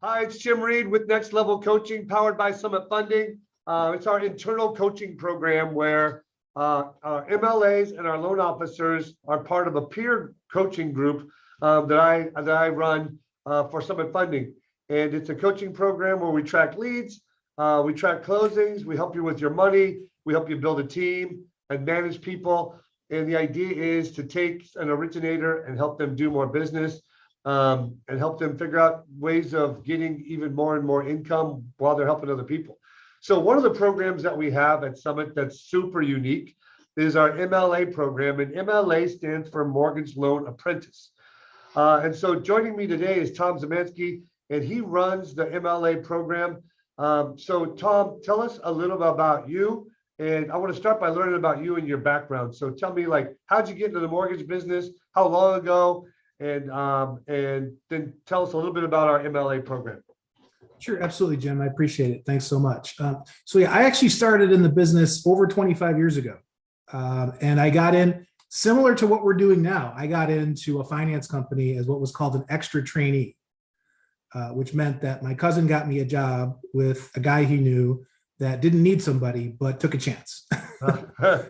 Hi, it's Jim Reed with Next Level Coaching, powered by Summit Funding. It's our internal coaching program where our MLAs and our loan officers are part of a peer coaching group that I run for Summit Funding. And it's a coaching program where we track leads, we track closings, we help you with your money, we help you build a team and manage people. And the idea is to take an originator and help them do more business. And help them figure out ways of getting even more and more income while they're helping other people. So one of the programs that we have at Summit that's super unique is our MLA program, and MLA stands for Mortgage Loan Apprentice. And so joining me today is Tom Szymanski, and he runs the MLA program. So Tom, tell us a little bit about you. And I want to start by learning about you and your background. So tell me, like, how'd you get into the mortgage business? How long ago? And then tell us a little bit about our MLA program. Sure, absolutely, Jim. I appreciate it. Thanks so much. I actually started in the business over 25 years ago. And I got in similar to what we're doing now. I got into a finance company as what was called an extra trainee, which meant that my cousin got me a job with a guy he knew that didn't need somebody, but took a chance.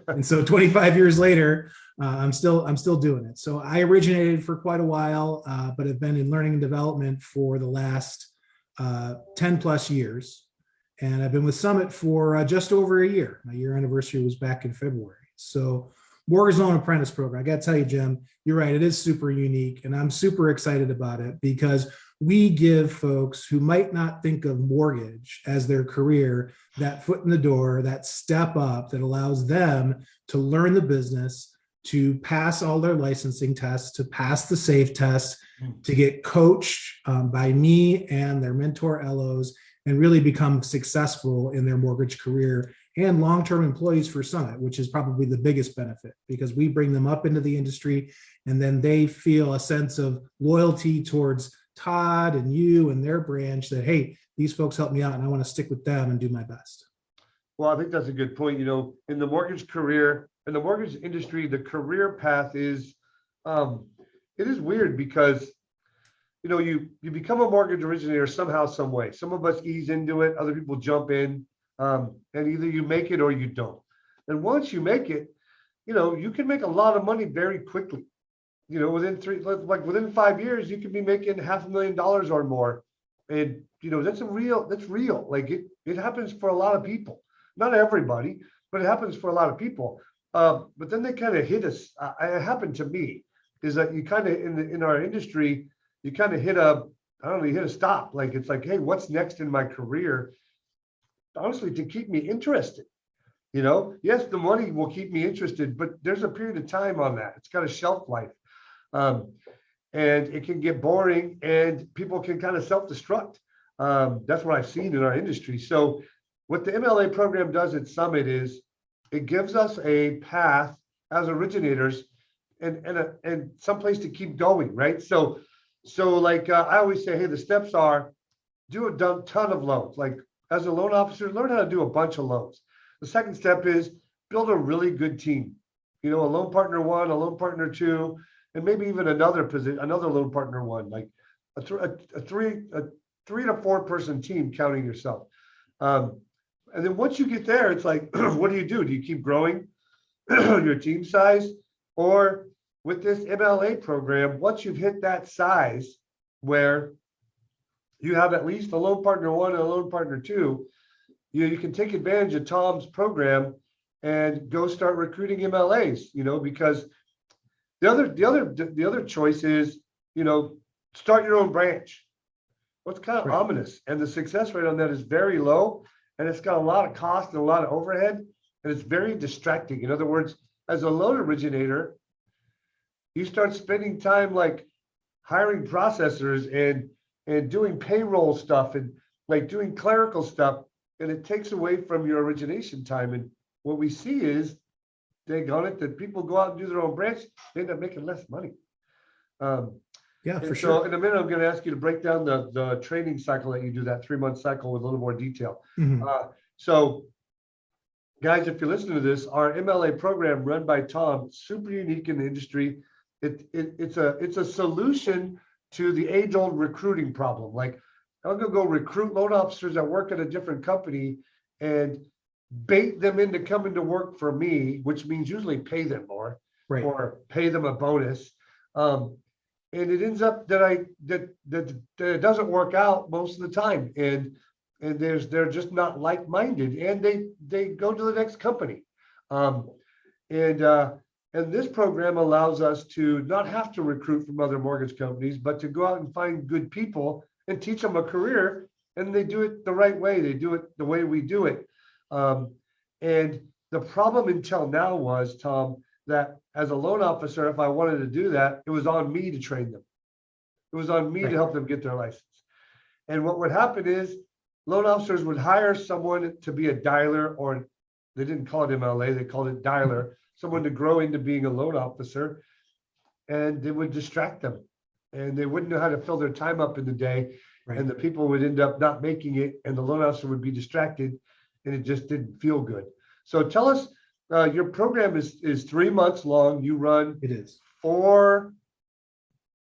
And so 25 years later, I'm still doing it. So I originated for quite a while, but have been in learning and development for the last 10 plus years. And I've been with Summit for just over a year. My year anniversary was back in February. So Mortgage Loan Apprentice Program, I got to tell you, Jim, you're right. It is super unique. And I'm super excited about it because we give folks who might not think of mortgage as their career that foot in the door, that step up that allows them to learn the business, to pass all their licensing tests, to pass the SAFE test, to get coached by me and their mentor LOs, and really become successful in their mortgage career and long-term employees for Summit, which is probably the biggest benefit because we bring them up into the industry and then they feel a sense of loyalty towards Todd and you and their branch that, hey, these folks help me out and I want to stick with them and do my best. Well, I think that's a good point. You know, in the mortgage career, in the mortgage industry, the career path is, it is weird because, you know, you become a mortgage originator somehow, some way. Some of us ease into it, other people jump in, and either you make it or you don't. And once you make it, you know, you can make a lot of money very quickly. You know, within 5 years, you could be making $500,000 or more. And, you know, that's real. Like it happens for a lot of people, not everybody, but it happens for a lot of people. But then they kind of hit us. It happened to me is that you kind of in our industry, you kind of hit a stop. Like, it's like, hey, what's next in my career? Honestly, to keep me interested. You know, yes, the money will keep me interested, but there's a period of time on that. It's got a shelf life. And it can get boring and people can kind of self-destruct. That's what I've seen in our industry. So what the MLA program does at Summit is it gives us a path as originators and some place to keep going, right? So like I always say, hey, the steps are do a ton of loans. Like as a loan officer, learn how to do a bunch of loans. The second step is build a really good team. You know, a loan partner 1, a loan partner 2, and maybe even another loan partner 1, like a 3 to 4 person team counting yourself. And then once you get there, it's like, what do? Do you keep growing your team size? Or with this MLA program, once you've hit that size where you have at least a loan partner 1 and a loan partner 2, you can take advantage of Tom's program and go start recruiting MLAs, you know, because the other choice is, you know, start your own branch. Well, it's kind of ominous, and the success rate on that is very low, and it's got a lot of cost and a lot of overhead, and it's very distracting. In other words, as a loan originator, you start spending time like hiring processors and doing payroll stuff and like doing clerical stuff, and it takes away from your origination time. And what we see is that people go out and do their own branch, they end up making less money. Yeah, for So sure. in a minute, I'm going to ask you to break down the training cycle that you do, that 3-month cycle with a little more detail. Mhm. So guys, if you're listening to this, our MLA program run by Tom, super unique in the industry. It's a solution to the age-old recruiting problem. Like I'm gonna go recruit loan officers that work at a different company and bait them into coming to work for me, which means usually pay them more Right. or pay them a bonus. And it ends up that it doesn't work out most of the time. And they're just not like-minded, and they go to the next company. Um, and and this program allows us to not have to recruit from other mortgage companies, but to go out and find good people and teach them a career. And they do it the right way. They do it the way we do it. And the problem until now was, Tom, that as a loan officer, if I wanted to do that, it was on me to train them. It was on me to help them get their license. And what would happen is loan officers would hire someone to be a dialer, or they didn't call it MLA, they called it dialer, someone to grow into being a loan officer, and they would distract them. And they wouldn't know how to fill their time up in the day. Right. And the people would end up not making it, and the loan officer would be distracted, and it just didn't feel good. So tell us, your program is 3 months long. You run It is 4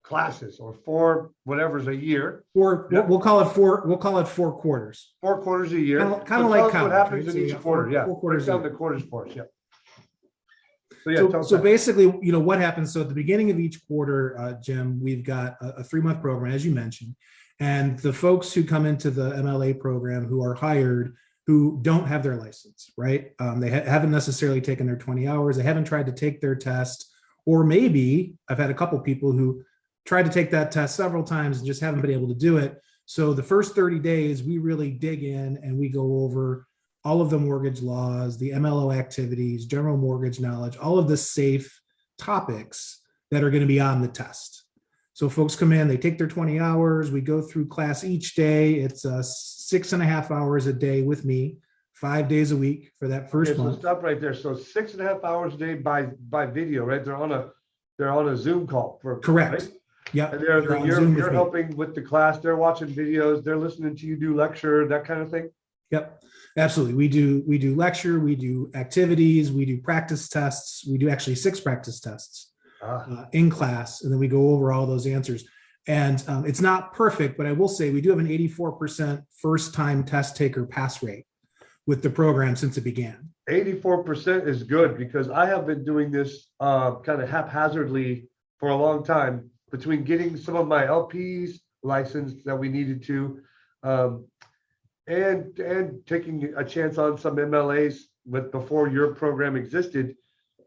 classes or 4 whatever's a year. we'll call it 4 quarters. 4 quarters a year. Kind of like what happens right? in each quarter. Yeah. 4 quarters. Break down the quarters for us. Yeah. So yeah. So basically, what happens? So at the beginning of each quarter, Jim, we've got a 3-month program, as you mentioned, and the folks who come into the MLA program who are hired, who don't have their license, right? They haven't necessarily taken their 20 hours. They haven't tried to take their test, or maybe I've had a couple people who tried to take that test several times and just haven't been able to do it. So the first 30 days, we really dig in and we go over all of the mortgage laws, the MLO activities, general mortgage knowledge, all of the safe topics that are going to be on the test. So folks come in, they take their 20 hours, we go through class each day. It's 6.5 hours a day with me, 5 days a week for that first month. So stop right there. So 6.5 hours a day by video, right? They're on a Zoom call for correct. Right? Yeah. And you're helping with the class. They're watching videos. They're listening to you do lecture, that kind of thing. Yep, absolutely. We do lecture, we do activities, we do practice tests. We do actually 6 practice tests in class, and then we go over all those answers. And it's not perfect, but I will say we do have an 84% first-time test taker pass rate with the program since it began. 84% is good, because I have been doing this kind of haphazardly for a long time, between getting some of my LPs licensed that we needed to, and taking a chance on some MLAs before your program existed.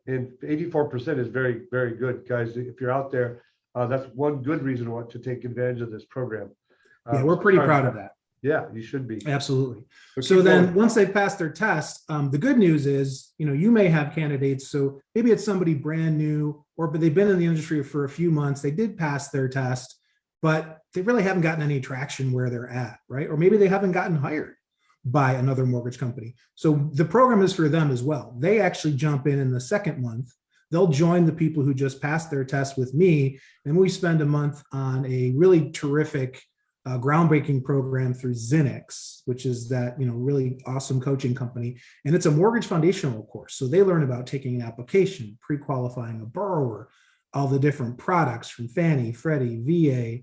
And 84% is very, very good, guys. If you're out there, that's one good reason to take advantage of this program. Yeah, we're pretty proud of that. Yeah, you should be. Absolutely. So then once they pass their test, the good news is, you may have candidates. So maybe it's somebody brand new, but they've been in the industry for a few months. They did pass their test, but they really haven't gotten any traction where they're at, right? Or maybe they haven't gotten hired by another mortgage company. So the program is for them as well. They actually jump in the second month. They'll join the people who just passed their test with me. And we spend a month on a really terrific groundbreaking program through Zinix, which is that really awesome coaching company, and it's a mortgage foundational course. So they learn about taking an application, pre-qualifying a borrower, all the different products from Fannie, Freddie, VA,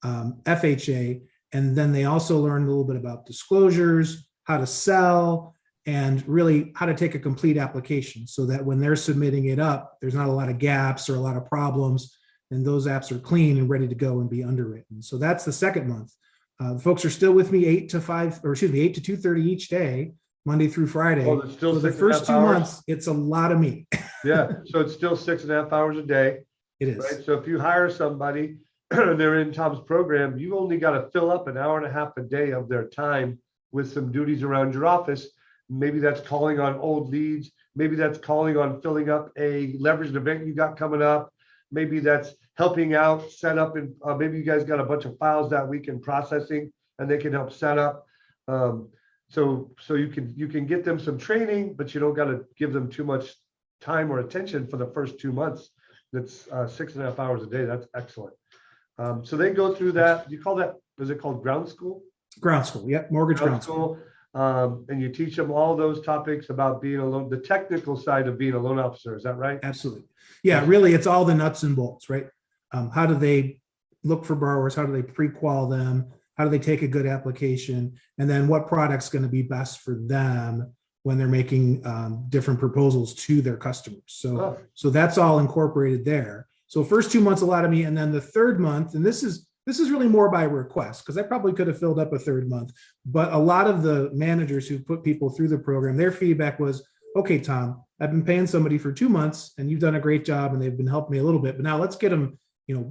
FHA, and then they also learn a little bit about disclosures, how to sell, and really how to take a complete application, so that when they're submitting it up, there's not a lot of gaps or a lot of problems, and those apps are clean and ready to go and be underwritten. So that's the second month. The folks are still with me 8 to 2:30 each day, Monday through Friday. Oh, it's still so the first 2 months, it's a lot of me. Yeah, so it's still 6.5 hours a day. It is. Right? So if you hire somebody and they're in Tom's program, you only got to fill up an hour and a half a day of their time with some duties around your office. Maybe that's calling on old leads. Maybe that's calling on filling up a leveraged event you got coming up. Maybe that's helping out, set up, and maybe you guys got a bunch of files that week in processing, and they can help set up. So you can get them some training, but you don't got to give them too much time or attention for the first 2 months. That's 6.5 hours a day. That's excellent. So they go through that. You call that? Is it called ground school? Ground school. Yep, mortgage ground school. And you teach them all those topics about being a loan, the technical side of being a loan officer. Is that right? Absolutely. Yeah, really, it's all the nuts and bolts, right? How do they look for borrowers? How do they pre-qual them? how do they take a good application, and then what product's going to be best for them when they're making different proposals to their customers. So that's all incorporated there. So first 2 months, a lot of me, and then the third month, and this is really more by request, because I probably could have filled up a third month, but a lot of the managers who put people through the program, their feedback was, okay, Tom, I've been paying somebody for 2 months and you've done a great job and they've been helping me a little bit, but now let's get them,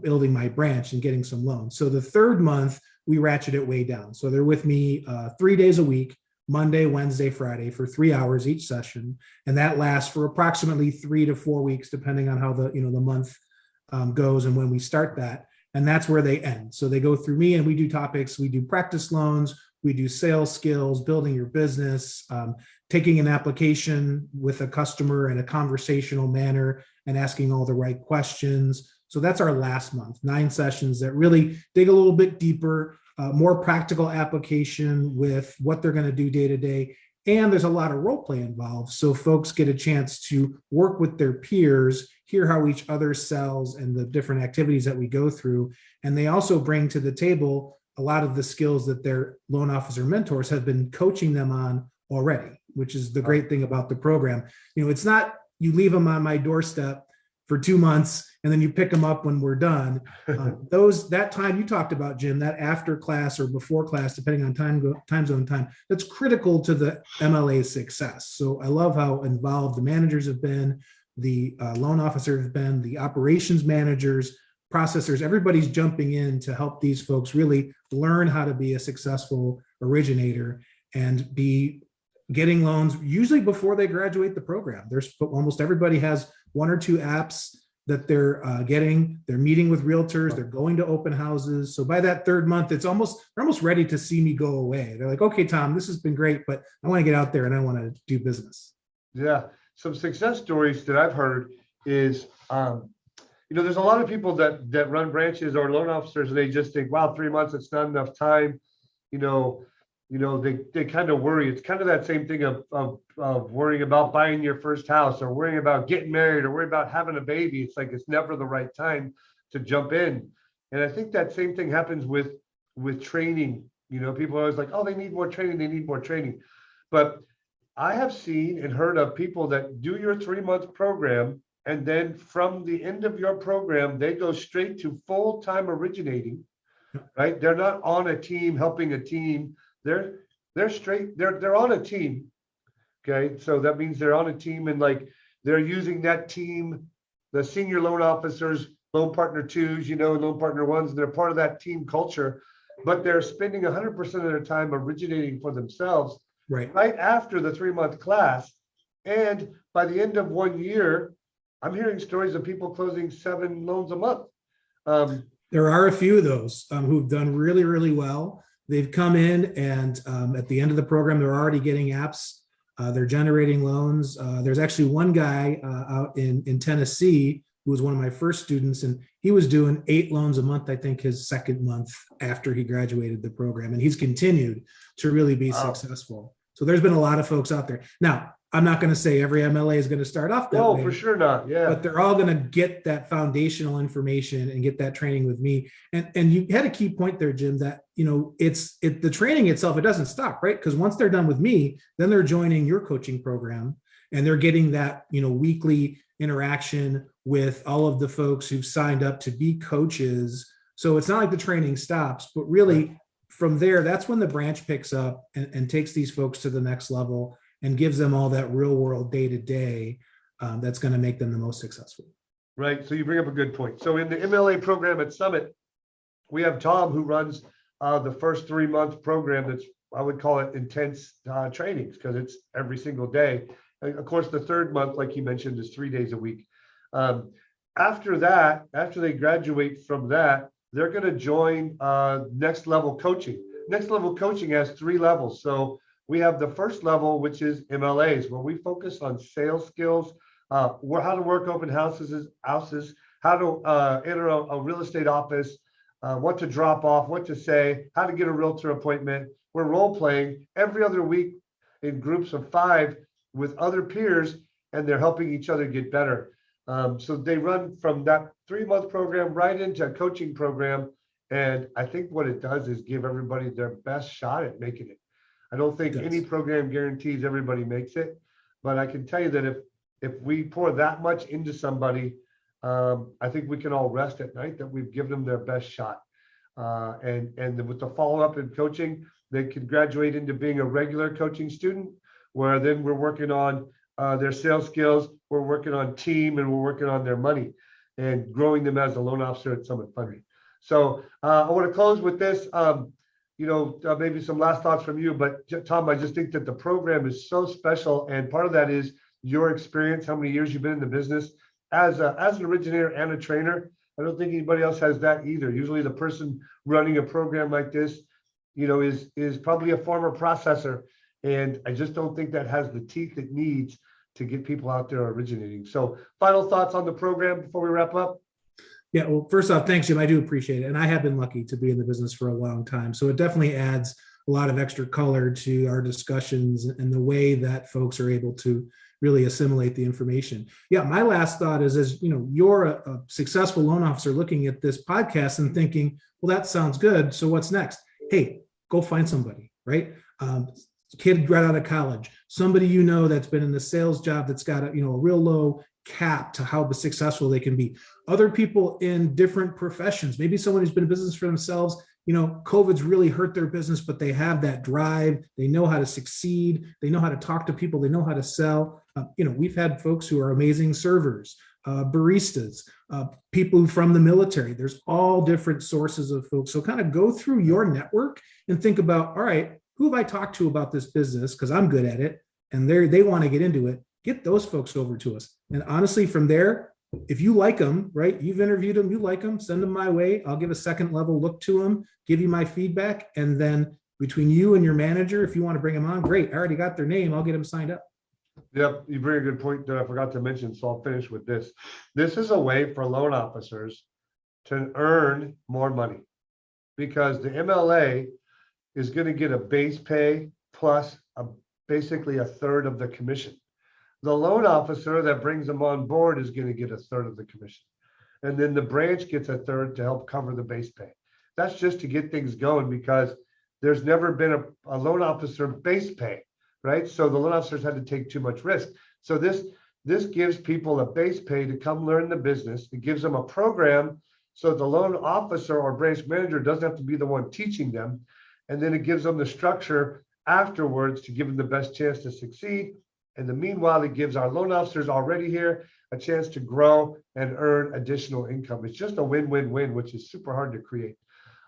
building my branch and getting some loans. So the third month, we ratchet it way down. So they're with me 3 days a week, Monday, Wednesday, Friday, for 3 hours each session. And that lasts for approximately 3 to 4 weeks, depending on how the month goes and when we start that. And that's where they end. So they go through me and we do topics. We do practice loans. We do sales skills, building your business, taking an application with a customer in a conversational manner and asking all the right questions. So that's our last month, 9 sessions that really dig a little bit deeper, more practical application with what they're going to do day to day. And there's a lot of role play involved. So folks get a chance to work with their peers, hear how each other sells and the different activities that we go through. And they also bring to the table a lot of the skills that their loan officer mentors have been coaching them on already, which is the great thing about the program. It's not you leave them on my doorstep for 2 months and then you pick them up when we're done. That time you talked about, Jim, that after class or before class, depending on time zone time, that's critical to the MLA's success. So I love how involved the managers have been, the loan officers have been, the operations managers, processors, everybody's jumping in to help these folks really learn how to be a successful originator and be getting loans usually before they graduate the program. There's almost everybody has 1 or 2 apps that they're getting. They're meeting with realtors. They're going to open houses. So by that third month, they're almost ready to see me go away. They're like, okay, Tom, this has been great, but I want to get out there and I want to do business. Yeah. Some success stories that I've heard is, there's a lot of people that run branches or loan officers and they just think, wow, 3 months, it's not enough time. They kind of worry. It's kind of that same thing of worrying about buying your first house or worrying about getting married or worrying about having a baby. It's like, it's never the right time to jump in. And I think that same thing happens with training. People are always like, oh, they need more training. But I have seen and heard of people that do your 3-month program, and then from the end of your program, they go straight to full-time originating, right? They're not on a team, helping a team. They're on a team. Okay. So that means they're on a team and like they're using that team, the senior loan officers, loan partner 2s, loan partner 1s, and they're part of that team culture, but they're spending 100% of their time originating for themselves right after the 3-month class. And by the end of 1 year, I'm hearing stories of people closing 7 loans a month. There are a few of those who've done really, really well. They've come in and at the end of the program, they're already getting apps. They're generating loans. There's actually one guy out in Tennessee who was one of my first students, and he was doing 8 loans a month, I think his second month after he graduated the program. And he's continued to really be successful. So there's been a lot of folks out there. Now, I'm not going to say every MLA is going to start off that way. No, for sure not. Yeah. But they're all going to get that foundational information and get that training with me. And you had a key point there, Jim, that, the training itself, it doesn't stop, right? Because once they're done with me, then they're joining your coaching program and they're getting that, weekly interaction with all of the folks who've signed up to be coaches. So it's not like the training stops, but really from there, that's when the branch picks up and takes these folks to the next level and gives them all that real world day to day that's going to make them the most successful. Right. So you bring up a good point. So in the MLA program at Summit, we have Tom who runs the first 3-month program. That's, I would call it intense trainings because it's every single day. And of course, the 3rd month, like you mentioned, is 3 days a week. After that, after they graduate from that, they're going to join next level coaching. Next level coaching has 3 levels. So we have the first level, which is MLAs, where we focus on sales skills, how to work open houses, how to enter a real estate office, what to drop off, what to say, how to get a realtor appointment. We're role playing every other week in groups of 5 with other peers, and they're helping each other get better. So they run from that 3-month program right into a coaching program. And I think what it does is give everybody their best shot at making it. I don't think It does. any program guarantees everybody makes it, but I can tell you that if we pour that much into somebody, I think we can all rest at night that we've given them their best shot. And with the follow-up in coaching, they can graduate into being a regular coaching student, where then we're working on their sales skills, we're working on team, and we're working on their money and growing them as a loan officer at Summit Funding. So I want to close with this. Maybe some last thoughts from you, but Tom, I just think that the program is so special, and part of that is your experience, how many years you've been in the business as an originator and a trainer. I don't think anybody else has that either. Usually the person running a program like this, is probably a former processor, and I just don't think that has the teeth it needs to get people out there originating. So final thoughts on the program before we wrap up? Yeah, well, first off, thanks, Jim. I do appreciate it. And I have been lucky to be in the business for a long time. So it definitely adds a lot of extra color to our discussions and the way that folks are able to really assimilate the information. Yeah, my last thought is, as you're a successful loan officer looking at this podcast and thinking, well, that sounds good. So what's next? Hey, go find somebody, right? Kid right out of college, somebody that's been in the sales job that's got a real low cap to how successful they can be. Other people in different professions, maybe someone who's been in business for themselves. COVID's really hurt their business, but they have that drive. They know how to succeed. They know how to talk to people. They know how to sell. We've had folks who are amazing servers, baristas, people from the military. There's all different sources of folks. So kind of go through your network and think about, all right, who have I talked to about this business? Because I'm good at it and they want to get into it. Get those folks over to us. And honestly, from there, if you like them, right, you've interviewed them, you like them, send them my way. I'll give a second level look to them, give you my feedback. And then between you and your manager, if you want to bring them on, great. I already got their name. I'll get them signed up. Yep, you bring a good point that I forgot to mention, so I'll finish with this. This is a way for loan officers to earn more money, because the MLA is going to get a base pay plus basically a third of the commission. The loan officer that brings them on board is going to get a third of the commission. And then the branch gets a third to help cover the base pay. That's just to get things going, because there's never been a loan officer base pay, right? So the loan officers had to take too much risk. So this gives people a base pay to come learn the business. It gives them a program so the loan officer or branch manager doesn't have to be the one teaching them. And then it gives them the structure afterwards to give them the best chance to succeed. And the meanwhile, it gives our loan officers already here a chance to grow and earn additional income. It's just a win-win-win, which is super hard to create.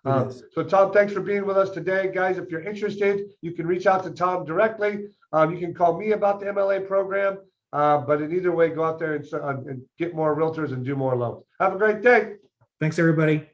So Tom, thanks for being with us today. Guys, if you're interested, you can reach out to Tom directly. You can call me about the MLA program. But in either way, go out there and get more realtors and do more loans. Have a great day. Thanks, everybody.